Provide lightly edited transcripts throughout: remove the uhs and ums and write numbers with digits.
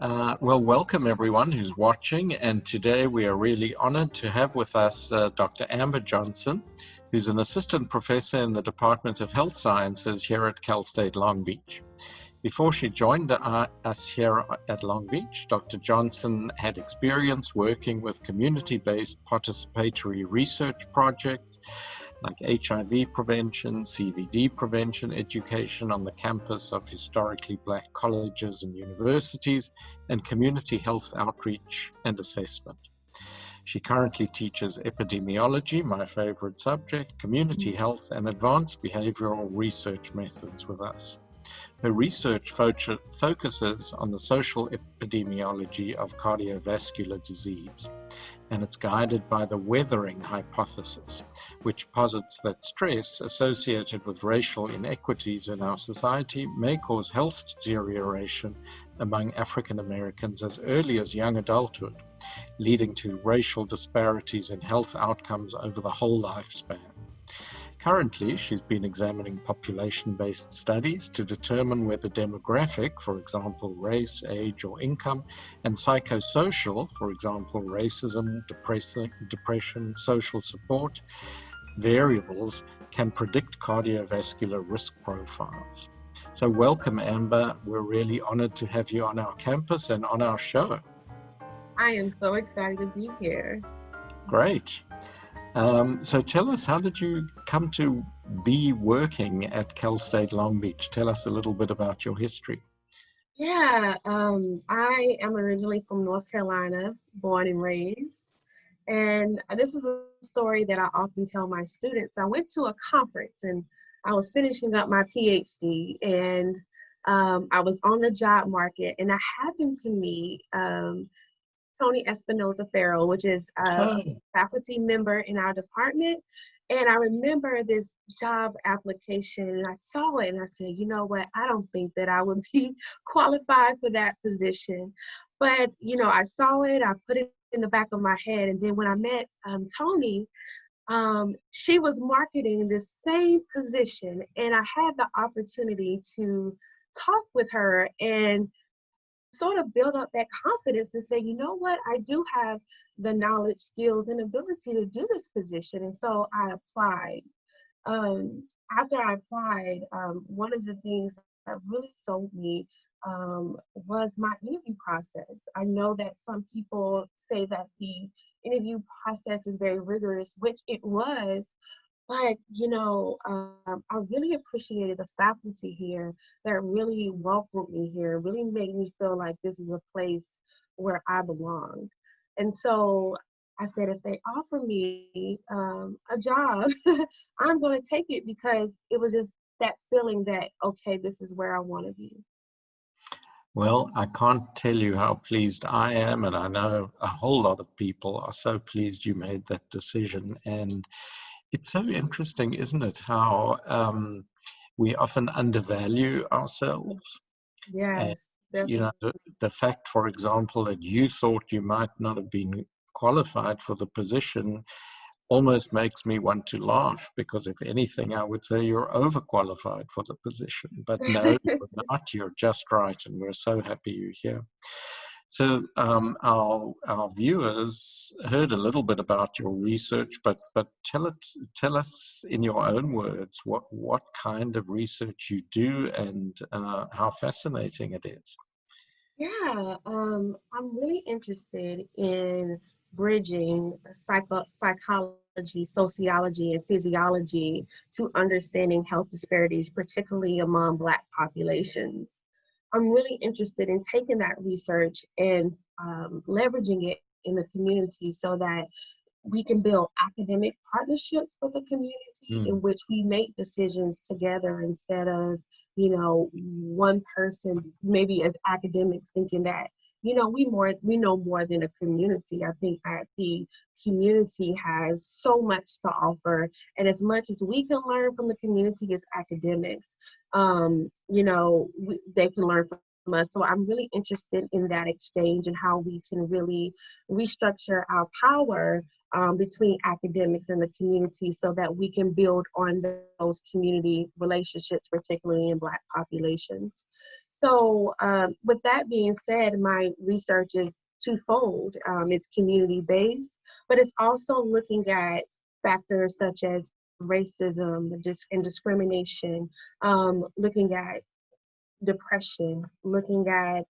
Welcome everyone who's watching, and today we are really honored to have with us Dr. Amber Johnson, who's an assistant professor in the Department of Health Sciences here at Cal State Long Beach. Before she joined us here at Long Beach, Dr. Johnson had experience working with community-based participatory research projects like HIV prevention, CVD prevention education on the campus of historically Black colleges and universities, and community health outreach and assessment. She currently teaches epidemiology, my favorite subject, community health, and advanced behavioral research methods with us. Her research focuses on the social epidemiology of cardiovascular disease, and it's guided by the weathering hypothesis, which posits that stress associated with racial inequities in our society may cause health deterioration among African Americans as early as young adulthood, leading to racial disparities in health outcomes over the whole lifespan. Currently, she's been examining population-based studies to determine whether demographic, for example, race, age, or income, and psychosocial, for example, racism, depression, social support, variables can predict cardiovascular risk profiles. So welcome, Amber. We're really honored to have you on our campus and on our show. I am so excited to be here. Great. So tell us, how did you come to be working at Cal State Long Beach? Tell us a little bit about your history. Yeah, I am originally from North Carolina, born and raised. And this is a story that I often tell my students. I went to a conference and I was finishing up my PhD, and I was on the job market, and I happened to meet Tony Espinoza-Farrell, which is a faculty member in our department. And I remember this job application, and I saw it, and I said, you know what, I don't think that I would be qualified for that position. But, you know, I saw it, I put it in the back of my head. And then when I met Tony, she was marketing this same position, and I had the opportunity to talk with her and sort of build up that confidence to say, you know what, I do have the knowledge, skills, and ability to do this position. And so I applied. After I applied, one of the things that really sold me was my interview process. I know that some people say that the interview process is very rigorous, which it was. But, you know, I really appreciated the faculty here that really welcomed me here, really made me feel like this is a place where I belong. And so I said, if they offer me a job, I'm going to take it, because it was just that feeling that, okay, this is where I want to be. Well, I can't tell you how pleased I am, and I know a whole lot of people are so pleased you made that decision. And it's so interesting, isn't it, how we often undervalue ourselves. Yes, And, you know, the fact, for example, that you thought you might not have been qualified for the position almost makes me want to laugh, because if anything, I would say you're overqualified for the position. But no, you're not. You're just right, and we're so happy you're here. So our viewers heard a little bit about your research, but tell us in your own words what kind of research you do and how fascinating it is. Yeah, I'm really interested in bridging psychology, sociology, and physiology to understanding health disparities, particularly among Black populations. I'm really interested in taking that research and leveraging it in the community so that we can build academic partnerships with the community in which we make decisions together, instead of, you know, one person maybe as academics thinking that, you know, we know more than a community. I think that the community has so much to offer, and as much as we can learn from the community as academics, you know, they can learn from us. So I'm really interested in that exchange and how we can really restructure our power between academics and the community, so that we can build on those community relationships, particularly in Black populations. So with that being said, my research is twofold. It's community-based, but it's also looking at factors such as racism and discrimination, looking at depression, looking at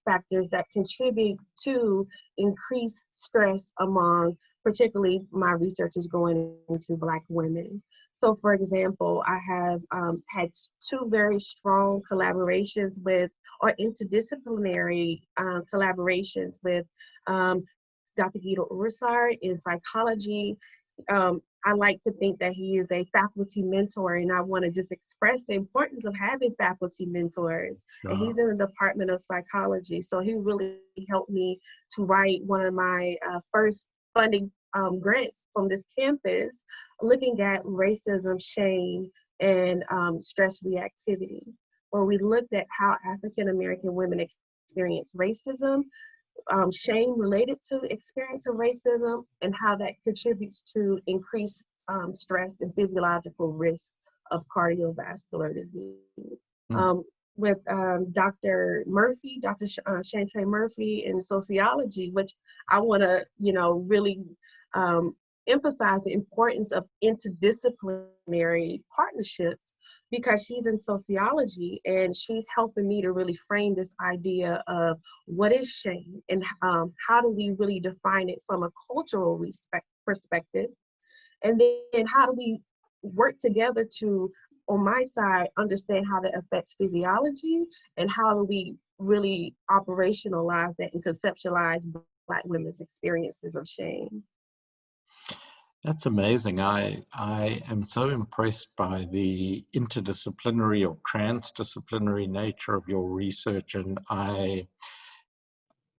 factors that contribute to increased stress among, particularly my research is going into Black women. So for example, I have had two very strong collaborations with, or interdisciplinary collaborations with Dr. Guido Ursar in psychology. I like to think that he is a faculty mentor, and I want to just express the importance of having faculty mentors. And Sure. he's in the Department of Psychology, so he really helped me to write one of my first funding grants from this campus, looking at racism, shame, and stress reactivity, where we looked at how African American women experience racism, shame related to the experience of racism, and how that contributes to increased stress and physiological risk of cardiovascular disease. Mm. Um, with Dr. Murphy, Dr. Chantre Murphy in sociology, which I want to, really emphasize the importance of interdisciplinary partnerships, because she's in sociology and she's helping me to really frame this idea of what is shame, and how do we really define it from a cultural perspective, and then how do we work together to, on my side, understand how that affects physiology, and how do we really operationalize that and conceptualize Black women's experiences of shame. That's amazing. I am so impressed by the interdisciplinary or transdisciplinary nature of your research, and I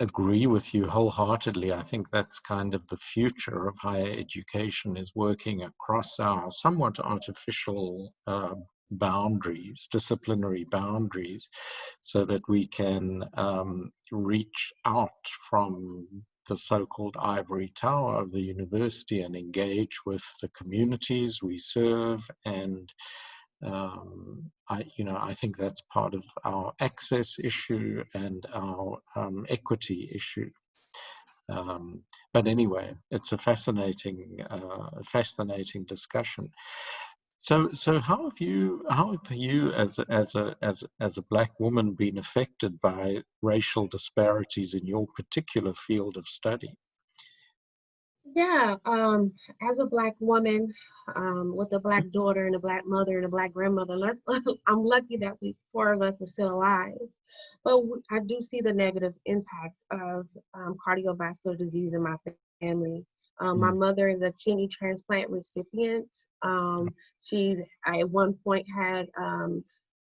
agree with you wholeheartedly. I think that's kind of the future of higher education, is working across our somewhat artificial boundaries, disciplinary boundaries, so that we can reach out from the so-called ivory tower of the university and engage with the communities we serve. And I think that's part of our access issue and our equity issue. But anyway, it's a fascinating discussion. So how have you as a Black woman been affected by racial disparities in your particular field of study? Yeah, as a Black woman, with a Black daughter and a Black mother and a Black grandmother, I'm lucky that we four of us are still alive. But I do see the negative impact of cardiovascular disease in my family. My Mm, mother is a kidney transplant recipient. She's at one point had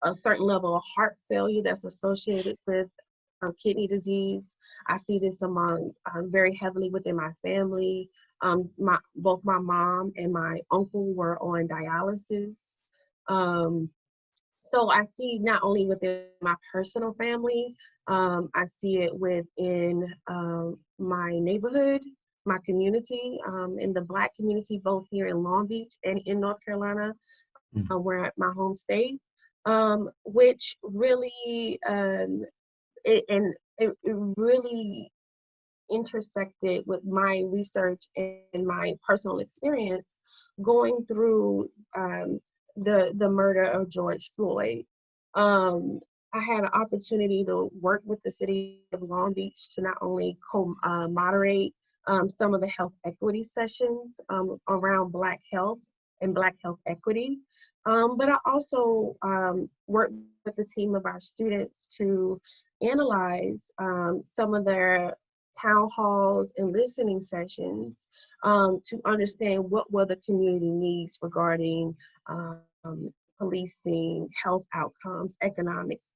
a certain level of heart failure that's associated with kidney disease. I see this among very heavily within my family. Both my mom and my uncle were on dialysis. Um, so I see not only within my personal family, I see it within my neighborhood, my community, in the Black community, both here in Long Beach and in North Carolina, mm. where my home state, which really it really intersected with my research and my personal experience going through the murder of George Floyd. Um, I had an opportunity to work with the city of Long Beach to not only moderate some of the health equity sessions around Black health and Black health equity, but I also worked with the team of our students to analyze some of their town halls and listening sessions to understand what were the community needs regarding um, policing, health outcomes, economics,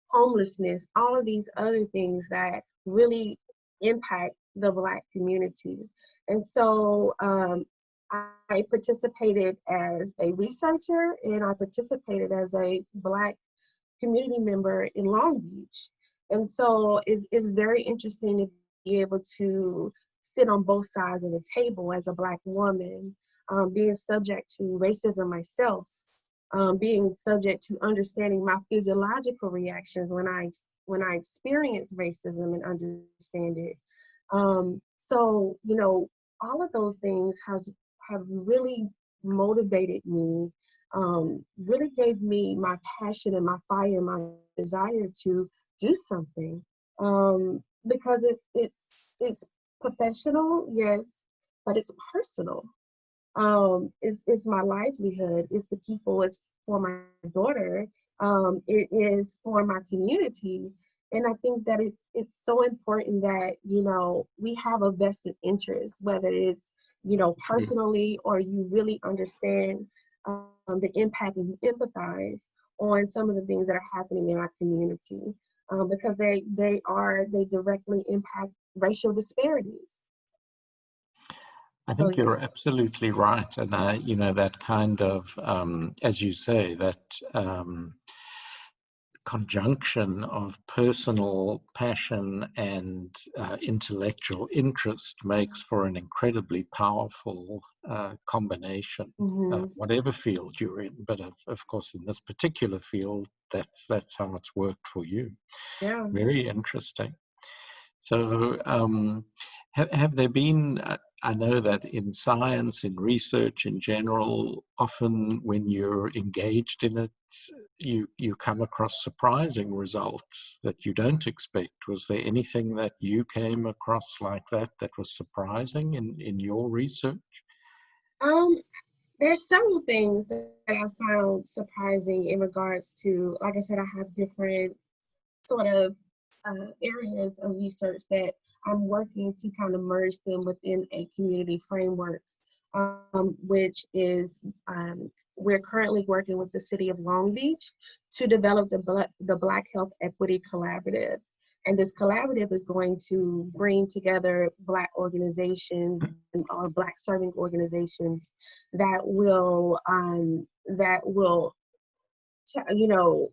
homelessness, all of these other things that really impact the Black community. And so I participated as a researcher, and I participated as a Black community member in Long Beach. And so it's very interesting to be able to sit on both sides of the table as a Black woman, being subject to racism myself. being subject to understanding my physiological reactions when I experience racism and understand it. So, you know, all of those things have really motivated me, really gave me my passion and my fire, my desire to do something. Because it's professional, yes, but it's personal. It's my livelihood. It's the people. It's for my daughter. It is for my community. And I think that it's so important that, you know, we have a vested interest, whether it's, you know, Sure. personally, or you really understand the impact and you empathize on some of the things that are happening in our community, because they directly impact racial disparities. I So think yeah. you're absolutely right. And, you know, that kind of, as you say, that conjunction of personal passion and intellectual interest makes for an incredibly powerful combination, Hmm. whatever field you're in. But of course, in this particular field, that's how it's worked for you. Yeah. Very interesting. So, have there been, I know that in science, in research in general, often when you're engaged in it, you come across surprising results that you don't expect. Was there anything that you came across like that was surprising in your research? Um, there's several things that I found surprising in regards to, like I said, I have different sort of areas of research that I'm working to kind of merge them within a community framework, which is we're currently working with the city of Long Beach to develop the Black Health Equity Collaborative. And this collaborative is going to bring together Black organizations or Black serving organizations that will you know,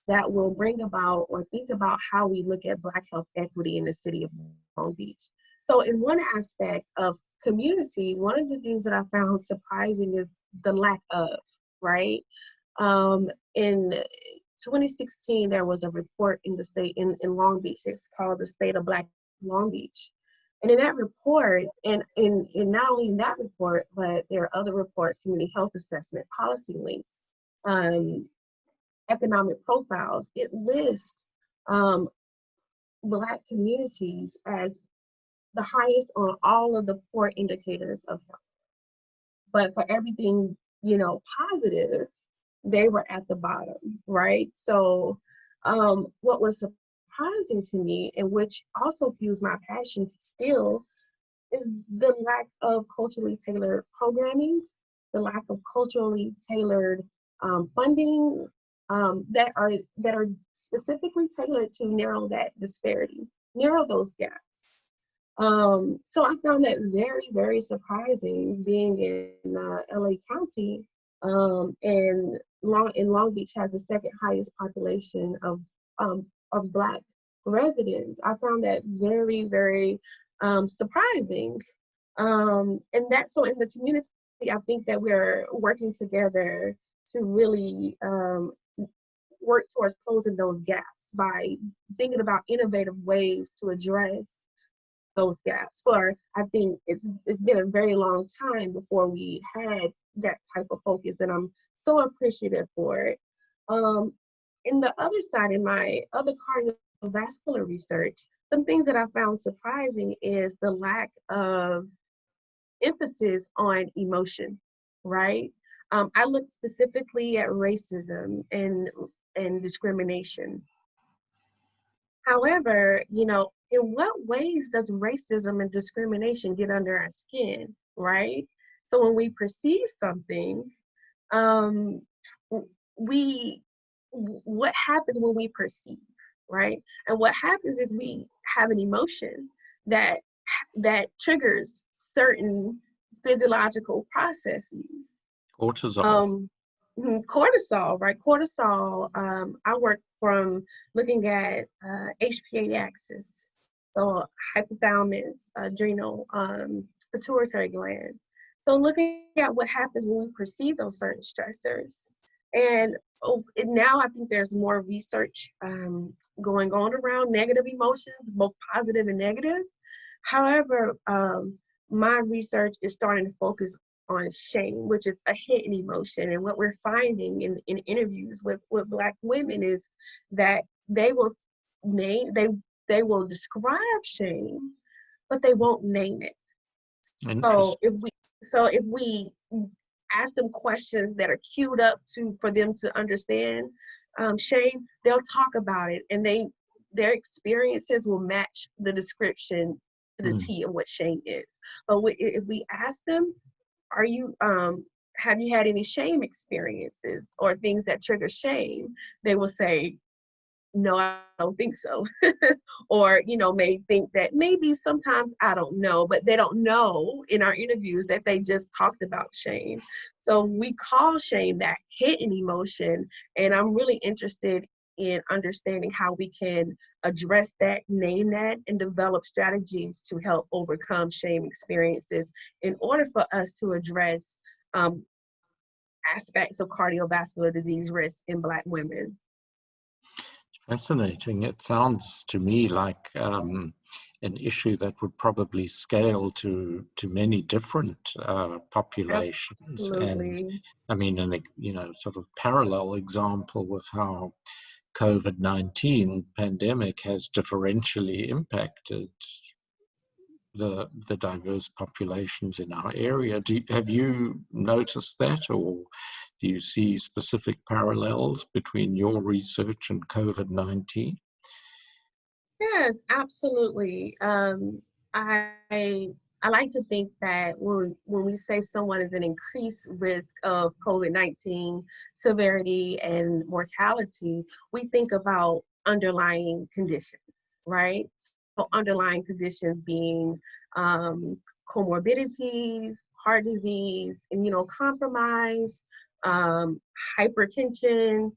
that will bring about or think about how we look at Black health equity in the city of Long Beach. So in one aspect of community, one of the things that I found surprising is the lack of, right? In 2016, there was a report in the state, in Long Beach, it's called the State of Black Long Beach. And in that report, and in not only in that report, but there are other reports, community health assessment, policy links, um, economic profiles, it lists um, Black communities as the highest on all of the core indicators of health. But for everything, you know, positive, they were at the bottom, right? So what was surprising to me, and which also fuels my passion still, is the lack of culturally tailored programming, the lack of culturally tailored funding, that are specifically tailored to narrow that disparity, narrow those gaps. So I found that very, very surprising, being in LA County, and Long Beach has the second highest population of Black residents. I found that very, very surprising. And that, so in the community, I think that we're working together to really work towards closing those gaps by thinking about innovative ways to address those gaps. For, I think it's been a very long time before we had that type of focus, and I'm so appreciative for it. Um, in the other side, in my other cardiovascular research, some things that I found surprising is the lack of emphasis on emotion, right? I looked specifically at racism and discrimination. However, you know, in what ways does racism and discrimination get under our skin, right? So when we perceive something, um, we what happens when we perceive, right? And what happens is we have an emotion that triggers certain physiological processes. Cortisol. um, Cortisol, right? Cortisol, I work from looking at HPA axis, so hypothalamus, adrenal, pituitary gland. So looking at what happens when we perceive those certain stressors. And now I think there's more research going on around negative emotions, both positive and negative. However, my research is starting to focus on shame, which is a hidden emotion. And what we're finding in interviews with Black women is that they will name, they will describe shame, but they won't name it. So Interesting. if we ask them questions that are queued up for them to understand shame, they'll talk about it, and their experiences will match the description to the Mm. T of what shame is. But if we ask them, are you have you had any shame experiences or things that trigger shame? They will say, no, I don't think so. Or, may think that maybe sometimes, I don't know, but they don't know in our interviews that they just talked about shame. So we call shame that hidden emotion. And I'm really interested in understanding how we can address that, name that, and develop strategies to help overcome shame experiences in order for us to address aspects of cardiovascular disease risk in Black women. Fascinating. It sounds to me like an issue that would probably scale to many different populations. And Absolutely. I mean, sort of parallel example with how COVID-19 pandemic has differentially impacted the diverse populations in our area. Have you noticed that, or do you see specific parallels between your research and COVID-19? Yes, absolutely. I I like to think that when we say someone is an increased risk of COVID-19 severity and mortality, we think about underlying conditions, right? So underlying conditions being comorbidities, heart disease, immunocompromise, um, hypertension.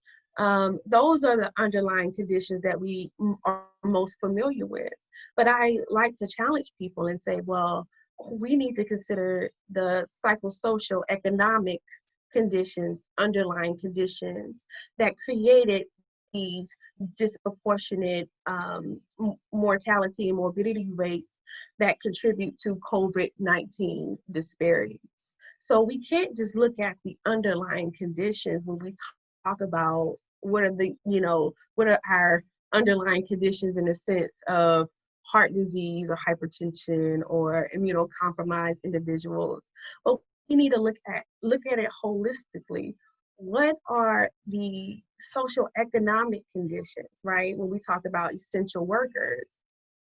Those are the underlying conditions that we are most familiar with. But I like to challenge people and say, well, we need to consider the psychosocial, economic conditions, underlying conditions that created these disproportionate mortality and morbidity rates that contribute to COVID-19 disparities. So we can't just look at the underlying conditions when we talk about what are our underlying conditions in the sense of heart disease or hypertension or immunocompromised individuals. But we need to look at it holistically. What are the social economic conditions, right? When we talk about essential workers,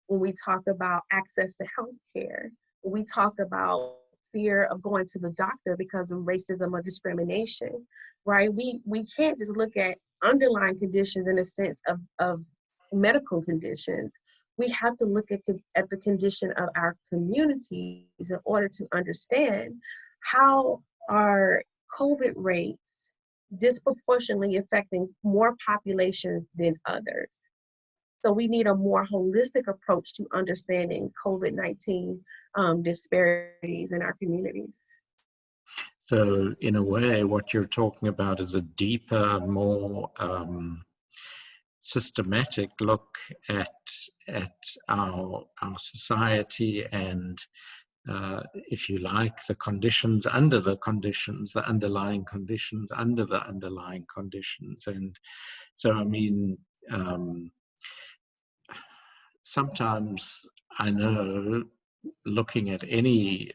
when we talk about access to health care, when we talk about fear of going to the doctor because of racism or discrimination, right? We can't just look at underlying conditions in a sense of medical conditions. We have to look at the condition of our communities in order to understand how our COVID rates disproportionately affecting more populations than others. So we need a more holistic approach to understanding COVID-19 disparities in our communities. So in a way, what you're talking about is a deeper, more systematic look at our society and, if you like, the conditions under the conditions, the underlying conditions under the underlying conditions. And so, I mean, sometimes I know looking at any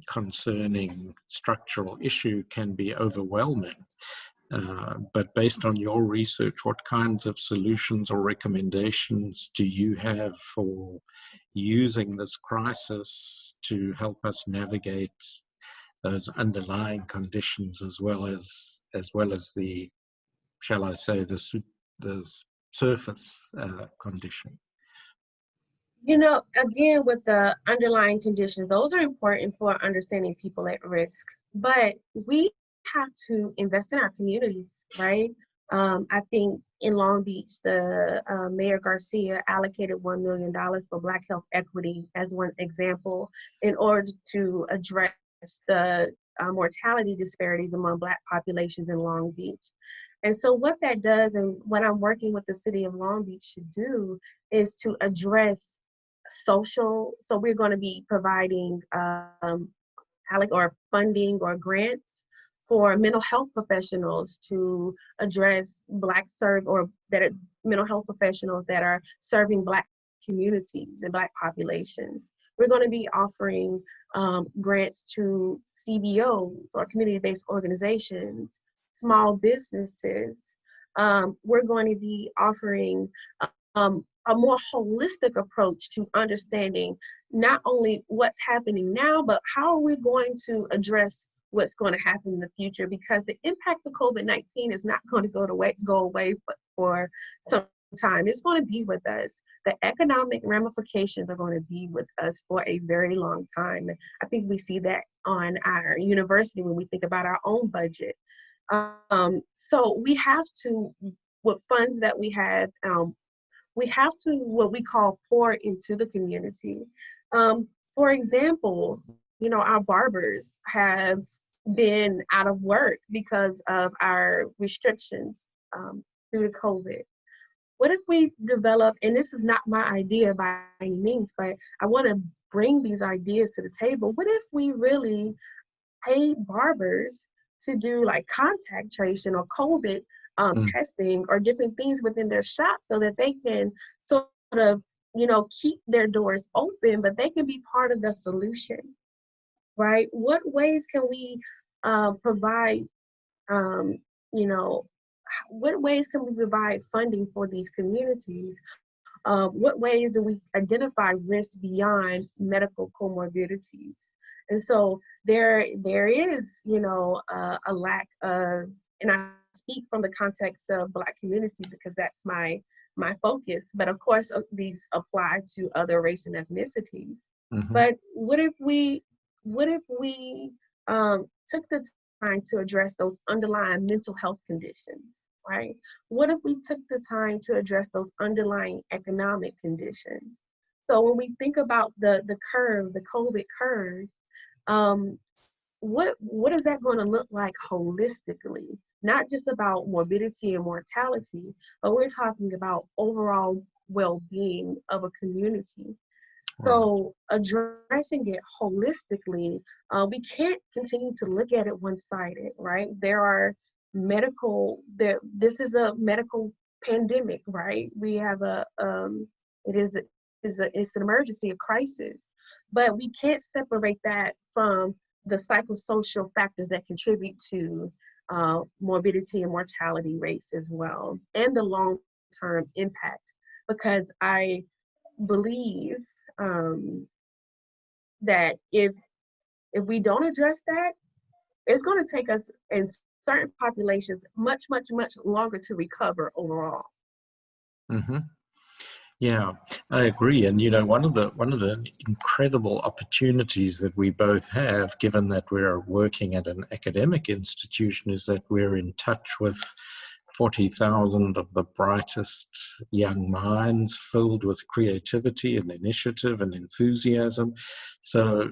concerning structural issue can be overwhelming. But based on your research, what kinds of solutions or recommendations do you have for using this crisis to help us navigate those underlying conditions as well as the, shall I say, the surface condition? Again, with the underlying conditions, those are important for understanding people at risk, but we have to invest in our communities, right? I think in Long Beach, the Mayor Garcia allocated $1 million for Black health equity as one example in order to address the mortality disparities among Black populations in Long Beach. And so what that does, and what I'm working with the city of Long Beach to do, is to address social. So we're going to be providing or funding or grants for mental health professionals to address mental health professionals that are serving Black communities and Black populations. We're going to be offering grants to CBOs or community-based organizations, small businesses. We're going to be offering a more holistic approach to understanding not only what's happening now, but how are we going to address what's going to happen in the future, because the impact of COVID-19 is not going to go away for some time. It's going to be with us. The economic ramifications are going to be with us for a very long time. I think we see that on our university when we think about our own budget. So we have to, with funds that we have to what we call pour into the community. For example, our barbers have been out of work because of our restrictions due to COVID. What if we develop, and this is not my idea by any means, but I want to bring these ideas to the table. What if we really paid barbers to do like contact tracing or COVID testing or different things within their shop, so that they can sort of, keep their doors open, but they can be part of the solution, right? What ways can we provide, what ways can we provide funding for these communities? What ways do we identify risks beyond medical comorbidities? And so there is, a lack of, and I speak from the context of Black community because that's my focus. But of course, these apply to other race and ethnicities. Mm-hmm. But what if we took the time to address those underlying mental health conditions, right? What if we took the time to address those underlying economic conditions? So when we think about the curve, the COVID curve, what is that going to look like holistically? Not just about morbidity and mortality, but we're talking about overall well-being of a community. So addressing it holistically, we can't continue to look at it one-sided, right? This is a medical pandemic, right? We have it's an emergency, a crisis, but we can't separate that from the psychosocial factors that contribute to morbidity and mortality rates as well, and the long-term impact, because I believe that if we don't address that, it's going to take us in certain populations much longer to recover overall. Mm-hmm. Yeah, I agree. And one of the incredible opportunities that we both have, given that we're working at an academic institution, is that we're in touch with 40,000 of the brightest young minds, filled with creativity and initiative and enthusiasm. So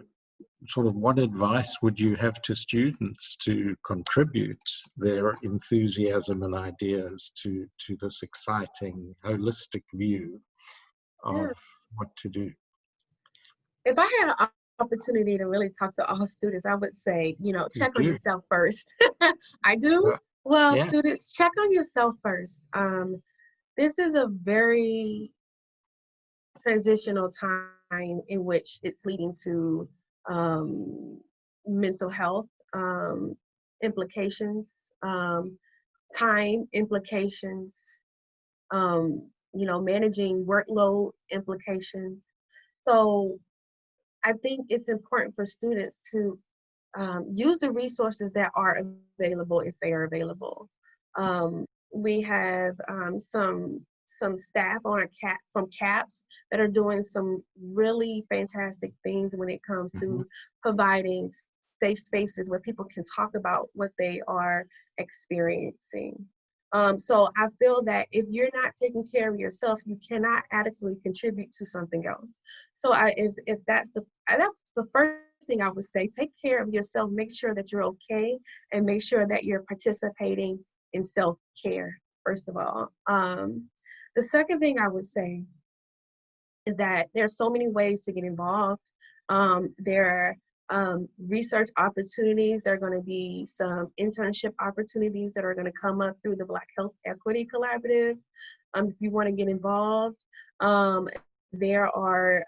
sort of what advice would you have to students to contribute their enthusiasm and ideas to this exciting, holistic view of what to do? If I had an opportunity to really talk to all students, I would say, check on yourself first. I do. Well, students, check on yourself first. This is a very transitional time in which it's leading to mental health implications, time implications, managing workload implications. So I think it's important for students to use the resources that are available if they are available. We have some staff on from CAPS that are doing some really fantastic things when it comes to providing safe spaces where people can talk about what they are experiencing. So I feel that if you're not taking care of yourself, you cannot adequately contribute to something else. So if that's the first thing I would say, take care of yourself, make sure that you're okay, and make sure that you're participating in self-care, first of all. The second thing I would say is that there's so many ways to get involved. There are research opportunities. There are going to be some internship opportunities that are going to come up through the Black Health Equity Collaborative. If you want to get involved, there are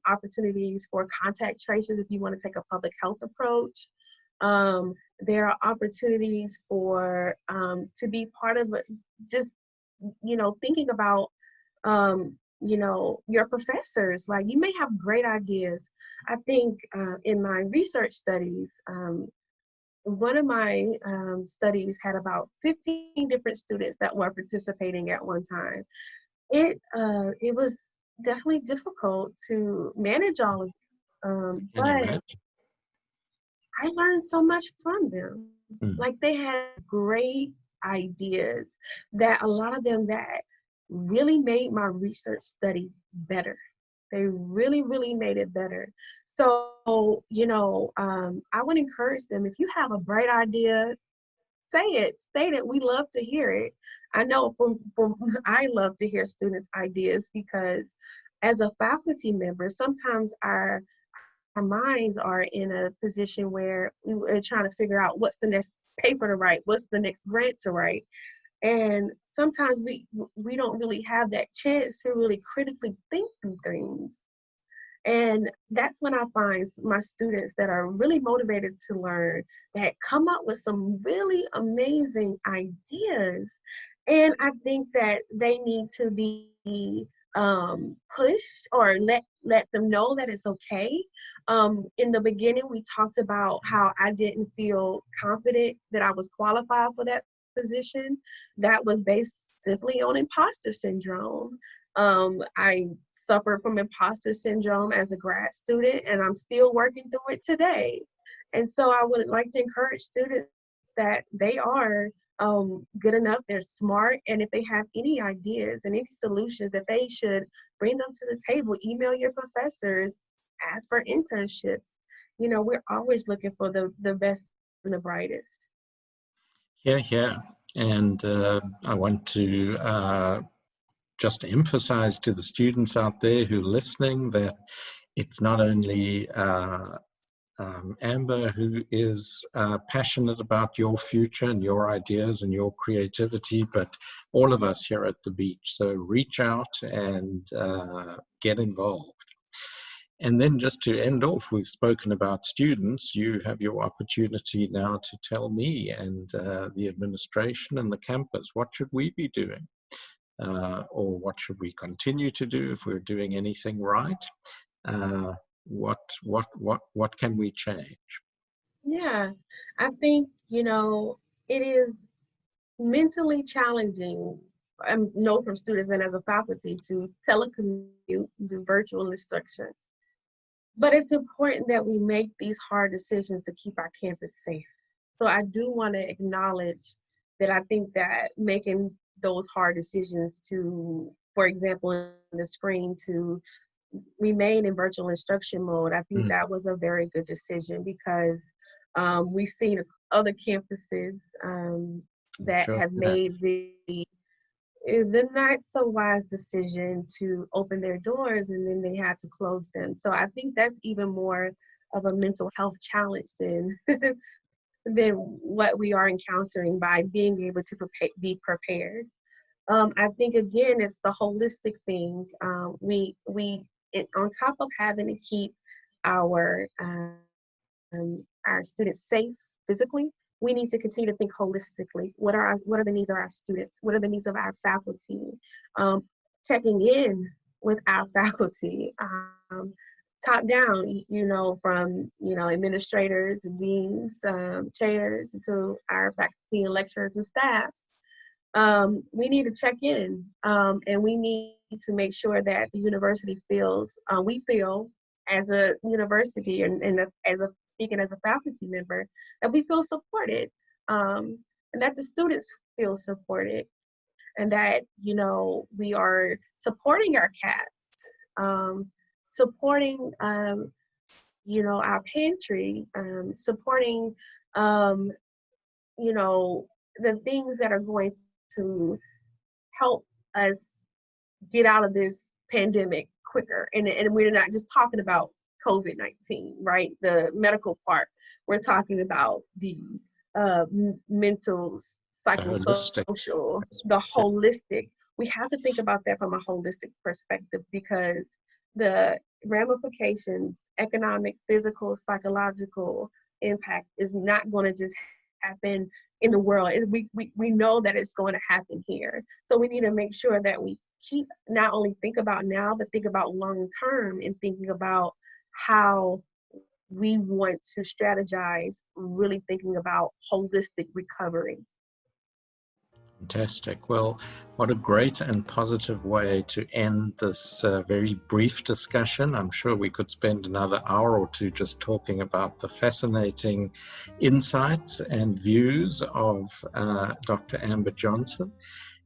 opportunities for contact tracers if you want to take a public health approach. There are opportunities for to be part of just, thinking about your professors. Like, you may have great ideas. I think in my research studies, one of my studies had about 15 different students that were participating at one time. It was definitely difficult to manage all of them, Can but imagine. I learned so much from them. Mm. Like, they had great ideas, that a lot of them that really made my research study better. They really, really made it better. So, I would encourage them, if you have a bright idea, say it, state it. We love to hear it. I know from I love to hear students' ideas, because as a faculty member, sometimes our minds are in a position where we're trying to figure out what's the next paper to write, what's the next grant to write. And sometimes we don't really have that chance to really critically think through things. And that's when I find my students that are really motivated to learn, that come up with some really amazing ideas. And I think that they need to be pushed, or let them know that it's okay. In the beginning, we talked about how I didn't feel confident that I was qualified for that position. That was based simply on imposter syndrome. I suffered from imposter syndrome as a grad student, and I'm still working through it today. And so I would like to encourage students that they are good enough, they're smart, and if they have any ideas and any solutions, that they should bring them to the table. Email your professors, ask for internships. We're always looking for the best and the brightest. Yeah, yeah. And I want to just emphasize to the students out there who are listening that it's not only Amber who is passionate about your future and your ideas and your creativity, but all of us here at the beach. So reach out and get involved. And then just to end off, we've spoken about students. You have your opportunity now to tell me and the administration and the campus, what should we be doing? Or what should we continue to do if we're doing anything right? What can we change? Yeah, I think, it is mentally challenging, I know from students and as a faculty, to telecommute, do virtual instruction. But it's important that we make these hard decisions to keep our campus safe. So I do want to acknowledge that I think that making those hard decisions to, for example, in the spring, to remain in virtual instruction mode, I think that was a very good decision, because we've seen other campuses that Sure. have made the not so wise decision to open their doors, and then they had to close them. So I think that's even more of a mental health challenge than than what we are encountering by being able to be prepared. I think, again, it's the holistic thing. On top of having to keep our students safe physically, we need to continue to think holistically. What are the needs of our students? What are the needs of our faculty? Checking in with our faculty, top down, from administrators, deans, chairs, to our faculty and lecturers and staff. We need to check in, and we need to make sure that the university feels, we feel as a university, and speaking as a faculty member, that we feel supported, and that the students feel supported, and that, we are supporting our cats, supporting, our pantry, supporting, the things that are going to help us get out of this pandemic quicker. And we're not just talking about COVID-19, right? The medical part. We're talking about the mental, Holistic. psychosocial, the holistic. We have to think about that from a holistic perspective, because the ramifications, economic, physical, psychological impact is not going to just happen in the world. We know that it's going to happen here. So we need to make sure that we keep not only think about now, but think about long term, and thinking about how we want to strategize, really thinking about holistic recovery. Fantastic. Well, what a great and positive way to end this very brief discussion. I'm sure we could spend another hour or two just talking about the fascinating insights and views of Dr. Amber Johnson.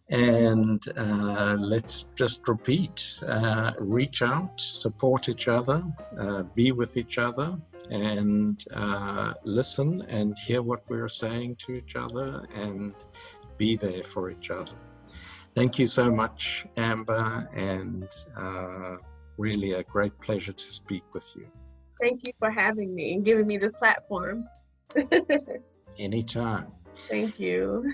And let's just repeat, reach out, support each other, be with each other, and listen and hear what we're saying to each other, and be there for each other. Thank you so much, Amber, and really a great pleasure to speak with you. Thank you for having me and giving me this platform. Anytime. Thank you.